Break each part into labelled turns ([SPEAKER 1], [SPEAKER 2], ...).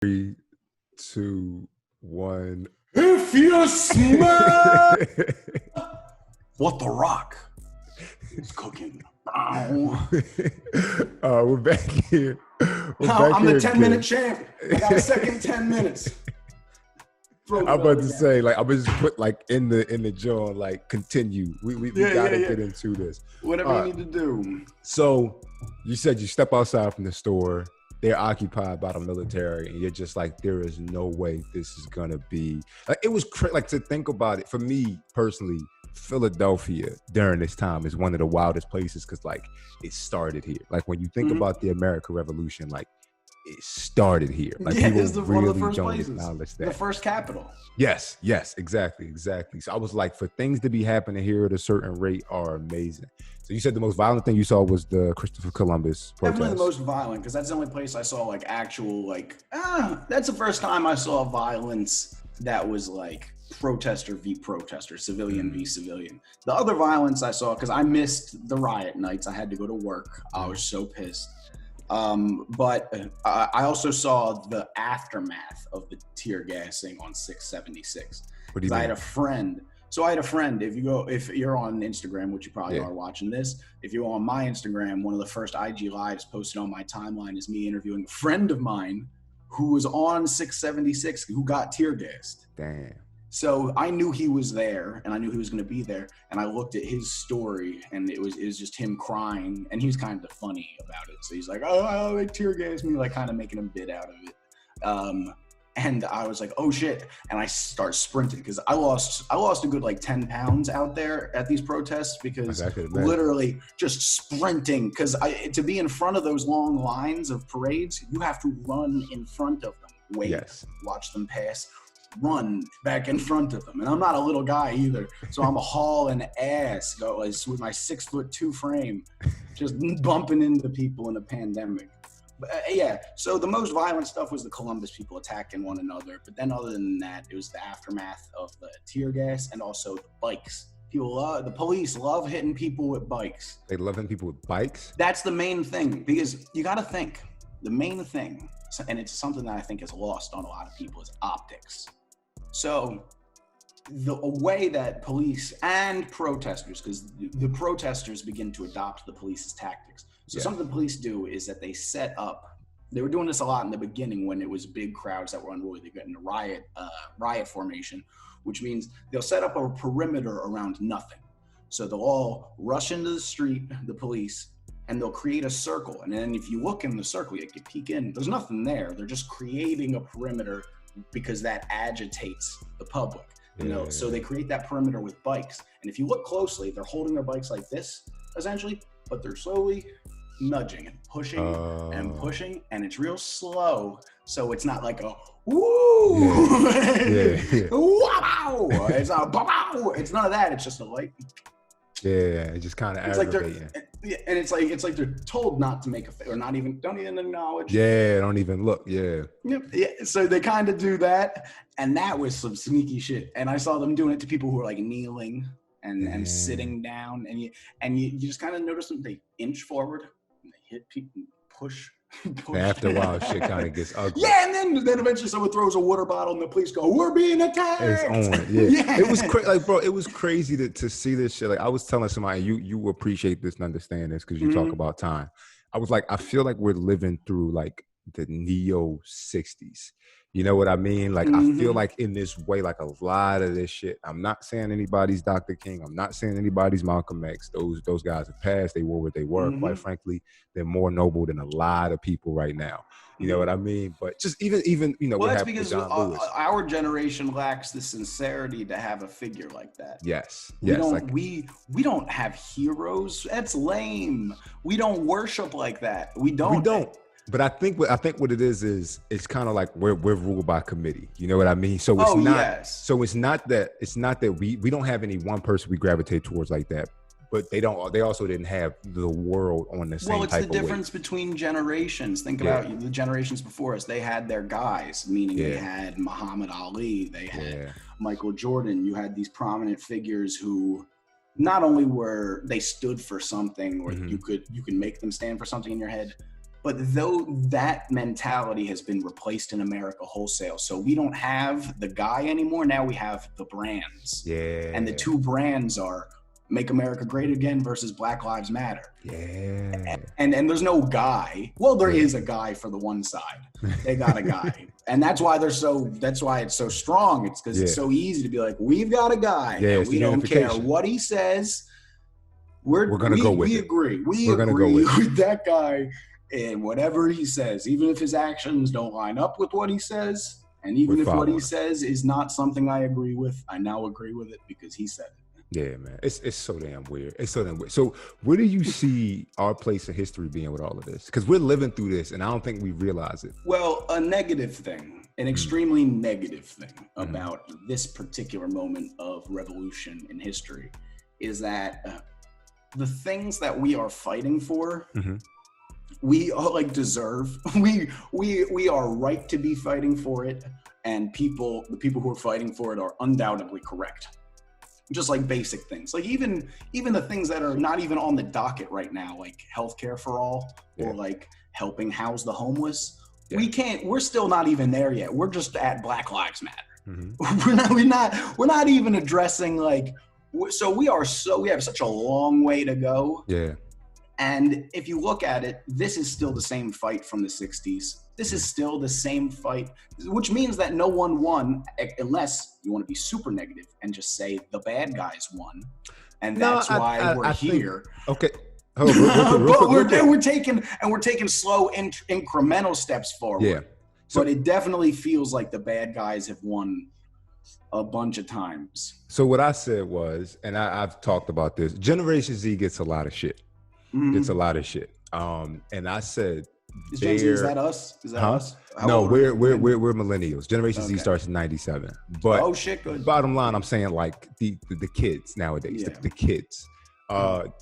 [SPEAKER 1] 3, 2, 1.
[SPEAKER 2] If you smell what the Rock is cooking.
[SPEAKER 1] We're back here.
[SPEAKER 2] I'm the 10-minute champ. I got a second 10 minutes.
[SPEAKER 1] I'm about to say, like, I'm just put like in the jaw, like, continue. We gotta get into this.
[SPEAKER 2] Whatever you need to do.
[SPEAKER 1] So you said you step outside from the store, they're occupied by the military, and you're just like, there is no way this is gonna be like, it was like, to think about it. For me personally, Philadelphia during this time is one of the wildest places, because like, it started here. Like, when you think about the American Revolution, like, it started here. Like, people really don't acknowledge that.
[SPEAKER 2] The first capital.
[SPEAKER 1] Yes, exactly. So I was like, for things to be happening here at a certain rate are amazing. So you said the most violent thing you saw was the Christopher Columbus protest.
[SPEAKER 2] Definitely the most violent, because that's the only place I saw like actual, like, that's the first time I saw violence that was like protester v protester, civilian v civilian. The other violence I saw, because I missed the riot nights, I had to go to work. I was so pissed. But I also saw the aftermath of the tear gassing on 676.
[SPEAKER 1] What do you mean?
[SPEAKER 2] I had a friend. If you're on Instagram, which you probably are watching this, if you're on my Instagram, one of the first IG lives posted on my timeline is me interviewing a friend of mine who was on 676 who got tear gassed.
[SPEAKER 1] Damn.
[SPEAKER 2] So I knew he was there, and I knew he was going to be there, and I looked at his story, and it was just him crying, and he was kind of funny about it. So he's like, "Oh, they tear gassed me," like kind of making a bit out of it. And I was like, "Oh shit!" And I start sprinting, because I lost a good like 10 pounds out there at these protests, because literally just sprinting. Because to be in front of those long lines of parades, you have to run in front of them, wait, watch them pass, run back in front of them. And I'm not a little guy either, so I'm a hauling ass with my 6'2" frame, just bumping into people in a pandemic. But so the most violent stuff was the Columbus people attacking one another. But then other than that, it was the aftermath of the tear gas, and also the bikes. The police love hitting people with bikes.
[SPEAKER 1] They love hitting people with bikes? That's
[SPEAKER 2] the main thing, because you got to think, the main thing, and it's something that I think is lost on a lot of people, is optics. So the way that police and protesters, because the protesters begin to adopt the police's tactics. So something the police do is that they set up, they were doing this a lot in the beginning when it was big crowds that were unruly. They got in a riot formation, which means they'll set up a perimeter around nothing. So they'll all rush into the street, the police, and they'll create a circle. And then if you look in the circle, you can peek in, there's nothing there. They're just creating a perimeter because that agitates the public. So they create that perimeter with bikes. And if you look closely, they're holding their bikes like this, essentially, but they're slowly nudging and pushing, and it's real slow. So it's not like a woo, wow. It's not wow. It's none of that. It's just a light.
[SPEAKER 1] It just kind of aggravating.
[SPEAKER 2] And it's like they're told not to make a face, or don't even acknowledge.
[SPEAKER 1] Don't even look.
[SPEAKER 2] So they kind of do that, and that was some sneaky shit. And I saw them doing it to people who were like kneeling and sitting down, and you just kind of notice them. They inch forward, and they hit people, push.
[SPEAKER 1] After a while, shit kind of gets ugly.
[SPEAKER 2] And then eventually someone throws a water bottle, and the police go, "We're being attacked."
[SPEAKER 1] It's on. It was like, bro, it was crazy to see this shit. Like, I was telling somebody, you appreciate this and understand this, because you talk about time. I was like, I feel like we're living through like the neo 60s. You know what I mean? Like, I feel like in this way, like a lot of this shit, I'm not saying anybody's Dr. King. I'm not saying anybody's Malcolm X. Those guys have passed. They were what they were. Quite frankly, they're more noble than a lot of people right now. You know what I mean? But just even
[SPEAKER 2] well, that's because our generation lacks the sincerity to have a figure like that.
[SPEAKER 1] Yes.
[SPEAKER 2] We don't have heroes. That's lame. We don't worship like that. We don't.
[SPEAKER 1] But I think what it is it's kind of like we're ruled by committee. You know what I mean? So it's not. So it's not that we don't have any one person we gravitate towards like that. But they also didn't have the world on the same type of way.
[SPEAKER 2] Well, it's the difference between generations. Think about the generations before us. They had their guys, meaning they had Muhammad Ali, they had Michael Jordan. You had these prominent figures who not only were they stood for something, or you can make them stand for something in your head, But though that mentality has been replaced in America wholesale, so we don't have the guy anymore. Now we have the brands.
[SPEAKER 1] Yeah.
[SPEAKER 2] And the two brands are Make America Great Again versus Black Lives Matter.
[SPEAKER 1] Yeah.
[SPEAKER 2] And there's no guy. Well, there is a guy for the one side. They got a guy. And that's why that's why it's so strong. It's because it's so easy to be like, we've got a guy. And we don't care what he says. We're gonna go with it. We agree. We agree with that guy and whatever he says, even if his actions don't line up with what he says, and even if what he says is not something I agree with, I now agree with it because he said it.
[SPEAKER 1] Yeah, man. It's so damn weird. It's so damn weird. So where do you see our place in history being with all of this? Because we're living through this, and I don't think we realize it.
[SPEAKER 2] Well, a negative thing, an extremely negative thing about this particular moment of revolution in history is that the things that we are fighting for, we all like deserve. We are right to be fighting for it, and the people who are fighting for it are undoubtedly correct. Just like basic things, like even the things that are not even on the docket right now, like healthcare for all, or like helping house the homeless. We're still not even there yet. We're just at Black Lives Matter. We're not even addressing like. So we have such a long way to go.
[SPEAKER 1] Yeah.
[SPEAKER 2] And if you look at it, this is still the same fight from the 60s. This is still the same fight, which means that no one won, unless you want to be super negative and just say the bad guys won. And that's why we're here.
[SPEAKER 1] Okay.
[SPEAKER 2] But we're taking slow incremental steps forward.
[SPEAKER 1] Yeah. So,
[SPEAKER 2] but it definitely feels like the bad guys have won a bunch of times.
[SPEAKER 1] So what I said was, and I've talked about this, Generation Z gets a lot of shit. It's a lot of shit. And I said,
[SPEAKER 2] is Gen Z, is that us? Is that us?
[SPEAKER 1] No, we're millennials. Generation Z starts in 97. But
[SPEAKER 2] good.
[SPEAKER 1] Bottom line, I'm saying like the kids nowadays, the kids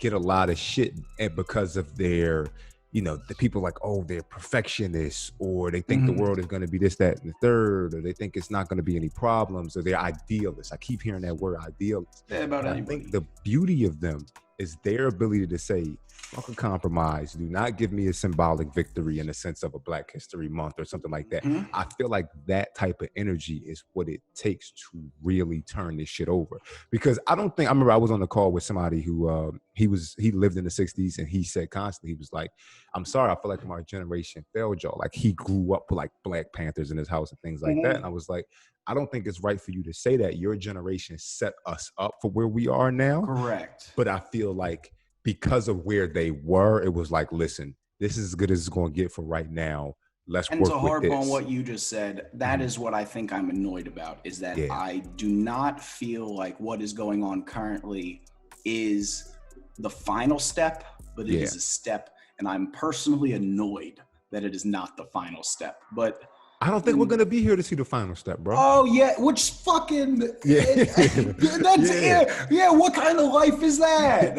[SPEAKER 1] get a lot of shit, and because of their, the people like, oh, they're perfectionists, or they think the world is going to be this, that, and the third, or they think it's not going to be any problems, or they're idealists. I keep hearing that word, idealists.
[SPEAKER 2] Yeah, about anybody.
[SPEAKER 1] I think the beauty of them is their ability to say, fuck a compromise. Do not give me a symbolic victory in the sense of a Black History Month or something like that. I feel like that type of energy is what it takes to really turn this shit over. Because I remember I was on the call with somebody who he lived in the 60s, and he said constantly, he was like, I'm sorry, I feel like my generation failed y'all. Like, he grew up with like Black Panthers in his house and things like that. And I was like, I don't think it's right for you to say that. Your generation set us up for where we are now.
[SPEAKER 2] Correct.
[SPEAKER 1] But I feel like because of where they were, it was like, listen, this is as good as it's going to get for right now. Let's work with this. And to harp
[SPEAKER 2] on what you just said, that is what I think I'm annoyed about, is that I do not feel like what is going on currently is the final step, but it is a step. And I'm personally annoyed that it is not the final step. But
[SPEAKER 1] I don't think we're going to be here to see the final step, bro.
[SPEAKER 2] Oh, yeah. Which fucking... what kind of life is that?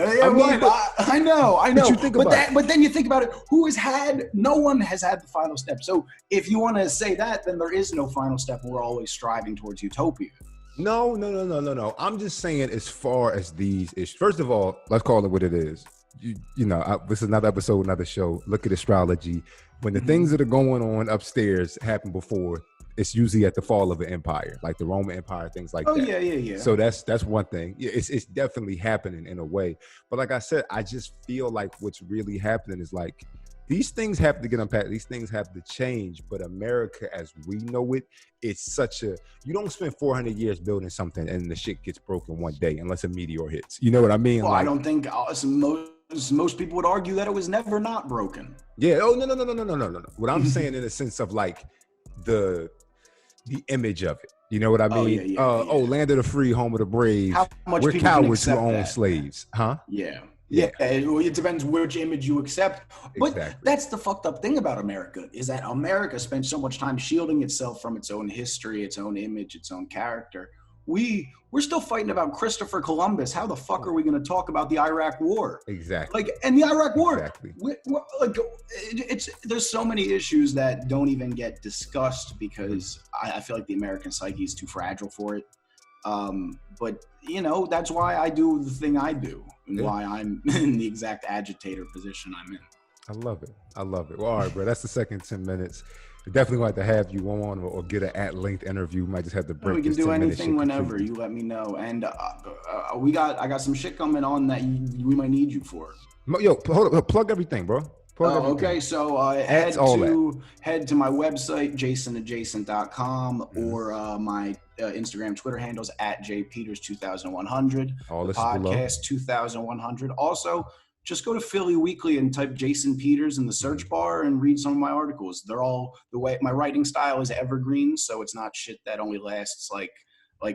[SPEAKER 2] I know. But you think but then you think about it. No one has had the final step. So if you want to say that, then there is no final step. We're always striving towards utopia.
[SPEAKER 1] No. I'm just saying, as far as these issues, first of all, let's call it what it is. This is another episode, another show. Look at astrology. When the things that are going on upstairs happen before, it's usually at the fall of an empire, like the Roman Empire, things like that.
[SPEAKER 2] Yeah.
[SPEAKER 1] So that's one thing. Yeah, it's definitely happening in a way. But like I said, I just feel like what's really happening is like, these things have to get unpacked. These things have to change. But America, as we know it, it's such a, you don't spend 400 years building something and the shit gets broken one day unless a meteor hits. You know what I mean?
[SPEAKER 2] Well, I don't think most people would argue that it was never not broken.
[SPEAKER 1] Yeah. Oh, no. What I'm saying in the sense of like the image of it. You know what I mean? Oh, land of the free, home of the brave. We're cowards who own slaves. Huh?
[SPEAKER 2] Yeah. It depends which image you accept. But that's the fucked up thing about America, is that America spends so much time shielding itself from its own history, its own image, its own character. We're still fighting about Christopher Columbus. How the fuck are we going to talk about the Iraq War?
[SPEAKER 1] Exactly.
[SPEAKER 2] And the Iraq War. There's so many issues that don't even get discussed because I feel like the American psyche is too fragile for it. But that's why I do the thing I do, and why I'm in the exact agitator position I'm in.
[SPEAKER 1] I love it. I love it. Well, all right, bro. That's the second 10 minutes. We definitely want to have you on or get an at-length interview. We might just have to
[SPEAKER 2] No, we
[SPEAKER 1] break
[SPEAKER 2] can
[SPEAKER 1] this
[SPEAKER 2] do
[SPEAKER 1] 10-minute
[SPEAKER 2] anything
[SPEAKER 1] shit
[SPEAKER 2] whenever.
[SPEAKER 1] completely.
[SPEAKER 2] You let me know. And I got some shit coming on that we might need you for.
[SPEAKER 1] Yo, hold up. Plug everything, bro. Plug everything.
[SPEAKER 2] Okay. So
[SPEAKER 1] Ads,
[SPEAKER 2] head
[SPEAKER 1] all that.
[SPEAKER 2] to my website, jasonadjacent.com,
[SPEAKER 1] Mhm.
[SPEAKER 2] or my Instagram, Twitter handles at jpeters2100.
[SPEAKER 1] All
[SPEAKER 2] The
[SPEAKER 1] this is below.
[SPEAKER 2] podcast 2100. Also, just go to Philly Weekly and type Jason Peters in the search bar and read some of my articles. They're all the way my writing style is evergreen, so it's not shit that only lasts like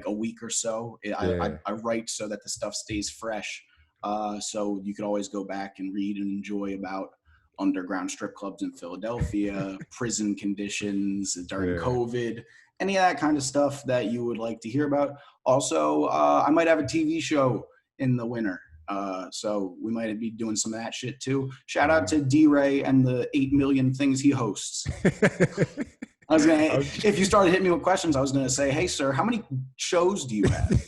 [SPEAKER 2] a week or so.
[SPEAKER 1] Yeah.
[SPEAKER 2] I write so that the stuff stays fresh. So you could always go back and read and enjoy about underground strip clubs in Philadelphia, prison conditions during COVID, any of that kind of stuff that you would like to hear about. Also, I might have a TV show in the winter. So we might be doing some of that shit too. Shout out to D.Rey and the 8 million things he hosts. I was gonna, if you started hitting me with questions, I was gonna say, hey sir, how many shows do you have?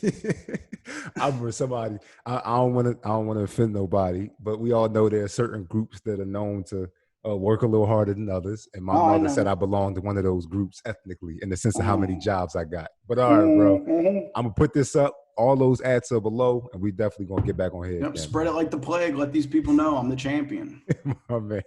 [SPEAKER 1] I remember somebody. I don't want to offend nobody, but we all know there are certain groups that are known to work a little harder than others. And my mother said I belong to one of those groups ethnically, in the sense of how many jobs I got. But all right, bro, I'm gonna put this up. All those ads are below, and we definitely gonna get back on here.
[SPEAKER 2] Yep, spread it like the plague. Let these people know I'm the champion.
[SPEAKER 1] My man.